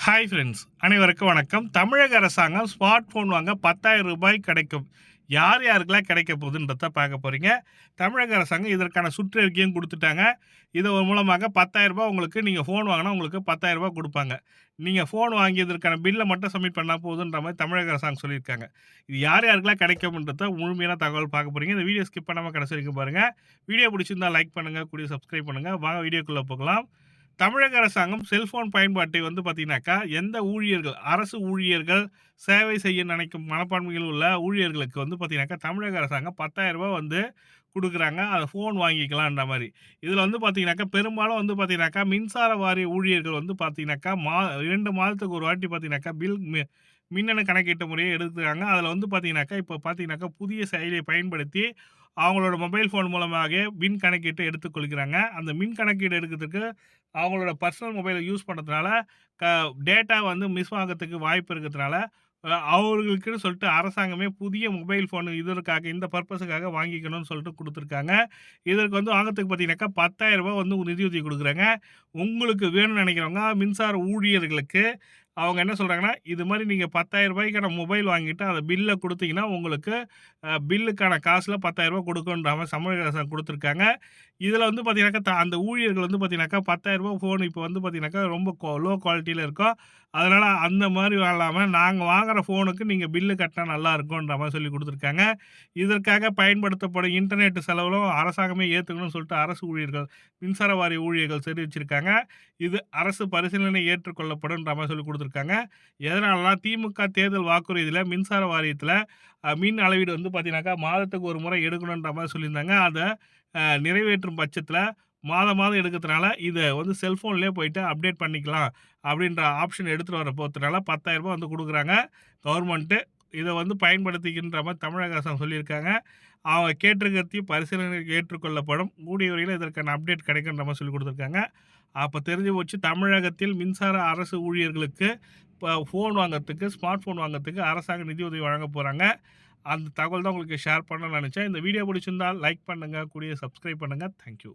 Hi friends, அனைவருக்கும் வணக்கம். தமிழக அரசாங்கம் ஸ்மார்ட் ஃபோன் வாங்க ரூ. 10,000 கிடைக்கும். யார் யாருக்கெல்லாம் கிடைக்க போகுதுன்றத பார்க்க போறீங்க. தமிழக அரசாங்கம் இதற்கான சுற்றறிக்கையும் குடுத்துட்டாங்க. இது மூலமாக ரூ. 10,000 உங்களுக்கு நீங்க ஃபோன் வாங்குனா உங்களுக்கு ரூ. 10,000 குடுப்பாங்க. நீங்க ஃபோன் வாங்கியதற்கான பில்ல மட்டும் சப்மிட் பண்ணா போதுன்ற மாரி தமிழக அரசாங்கம் சொல்லியிருக்காங்க. இது யார் யாருக்கெல்லாம் கிடைக்கும்ன்றத முழுமையான தகவல் பார்க்க போறீங்க. இந்த வீடியோ ஸ்கிப் பண்ணாம கடைசி வரைக்கும் பாருங்க. வீடியோ பிடிச்சிருந்தா லைக் பண்ணுங்க, கூடவே சப்ஸ்கிரைப் பண்ணுங்க. வாங்க வீடியோக்குள்ள போகலாம். தமிழக அரசாங்கம் செல்போன் பயன்பாட்டை பார்த்தீங்கன்னாக்கா, எந்த ஊழியர்கள், அரசு ஊழியர்கள், சேவை செய்ய நினைக்கும் மனப்பான்மையில் உள்ள ஊழியர்களுக்கு பார்த்தீங்கன்னாக்கா, தமிழக அரசாங்கம் ரூ. 10,000 குடுக்குறாங்க. அத ஃபோன் வாங்கிக்கலான்ற மாரி. இதில பார்த்தீங்கன்னாக்கா, பெரும்பாலும் பார்த்தீங்கன்னாக்கா, மின்சார வாரிய ஊழியர்கள் பார்த்தீங்கன்னாக்கா, 2 மாதத்துக்கு ஒரு வாட்டி பார்த்தீங்கன்னாக்கா, மின்னணு கணக்கீட்டு முறைய எடுக்குறாங்க. அதில பார்த்தீங்கன்னாக்கா, இப்போ பார்த்தீங்கன்னாக்கா, புதிய செயலியை பயன்படுத்தி அவங்களோட மொபைல் ஃபோன் மூலமாக மின் கணக்கீட்ட எடுத்துக்கொள்கிறாங்க. அந்த மின் கணக்கீடு எடுக்கிறதுக்கு அவங்களோட பர்சனல் மொபைல யூஸ் பண்ணுறதுனால, க டேட்டா மிஸ் ஆகறதுக்கு வாய்ப்பு இருக்கிறதுனால, அவர்களுக்குன்னு சொல்லிட்டு அரசாங்கமே புதிய மொபைல் ஃபோன் இதற்காக இந்த பர்ப்பஸுக்காக வாங்கிக்கணும்னு சொல்லிட்டு குடுத்துருக்காங்க. இதற்கு வாங்கறதுக்கு பார்த்தீங்கன்னாக்கா, ரூ. 10,000 நிதியுதவி குடுக்குறாங்க. உங்களுக்கு வேணும்னு நினைக்கிறவங்க மின்சார ஊழியர்களுக்கு அவங்க என்ன சொல்றாங்கன்னா, இது மாரி நீங்க ரூ. 10,000க்கான மொபைல் வாங்கிட்டு அத பில்ல குடுத்தீங்கன்னா, உங்களுக்கு பில்லுக்கான காசுல ரூ. 10,000 குடுக்குன்ற மாரி தமிழக அரசாங்கம் குடுத்துருக்காங்க. இதில பார்த்தீங்கன்னாக்கா, அந்த ஊழியர்கள் பார்த்தீங்கன்னாக்கா, ரூ. 10,000 ஃபோன் இப்போ பார்த்தீங்கன்னாக்கா, ரொம்ப லோ குவாலிட்டில இருக்கும். அதனால அந்த மாரி இல்லாம, நாங்க வாங்குற ஃபோனுக்கு நீங்க பில்லு கட்டினா நல்லாருக்குன்ற மாரி சொல்லிக் குடுத்துருக்காங்க. இதற்காக பயன்படுத்தப்படும் இன்டர்நெட் செலவுகளும் அரசாங்கமே ஏத்துக்கணும்னு சொல்லிட்டு அரசு ஊழியர்கள், மின்சார வாரிய ஊழியர்கள் தெரிவிச்சிருக்காங்க. இது அரசு பரிசீலனை ஏற்றுக்கொள்ளப்படும்ன்ற மாரி சொல்லிக் குடுத்துருக்காங்க. எதனாலனா, திமுக தேர்தல் வாக்குறுதியில மின்சார வாரியத்தில மின் அளவீடு பார்த்தீங்கன்னாக்கா, மாதத்துக்கு ஒரு முறை எடுக்கணுன்ற மாரி சொல்லியிருந்தாங்க. அத நிறைவேற்றும் பட்சத்தில மாதம் மாதம் எடுக்கிறதுனால, இத செல்ஃபோன்லயே போயிட்டு அப்டேட் பண்ணிக்கலாம் அப்படின்ற ஆப்ஷன் எடுத்துட்டு வர போறதுனால ரூ. 10,000 குடுக்குறாங்க கவர்மெண்ட்டு. இத பயன்படுத்திக்கின்ற மாரி தமிழக அரசாங்கம் சொல்லியிருக்காங்க. அவங்க கேட்டிருக்கிறதையும் பரிசீலனைக்கு ஏற்றுக்கொள்ளப்படும். கூடிய விரைவில இதற்கான அப்டேட் கிடைக்குன்ற மாரி சொல்லிக் குடுத்துருக்காங்க. அப்ப தெரிஞ்சு போச்சு தமிழகத்தில் மின்சார அரசு ஊழியர்களுக்கு ஃபோன் வாங்குறதுக்கு, ஸ்மார்ட் ஃபோன் வாங்குறதுக்கு அரசாங்கம் நிதியுதவி வழங்க போறாங்க. அந்த தகவல் தான் உங்களுக்கு ஷேர் பண்ணணும்னு நெனச்சேன். இந்த வீடியோ பிடிச்சிருந்தா லைக் பண்ணுங்க, கூடவே சப்ஸ்கிரைப் பண்ணுங்க. Thank you.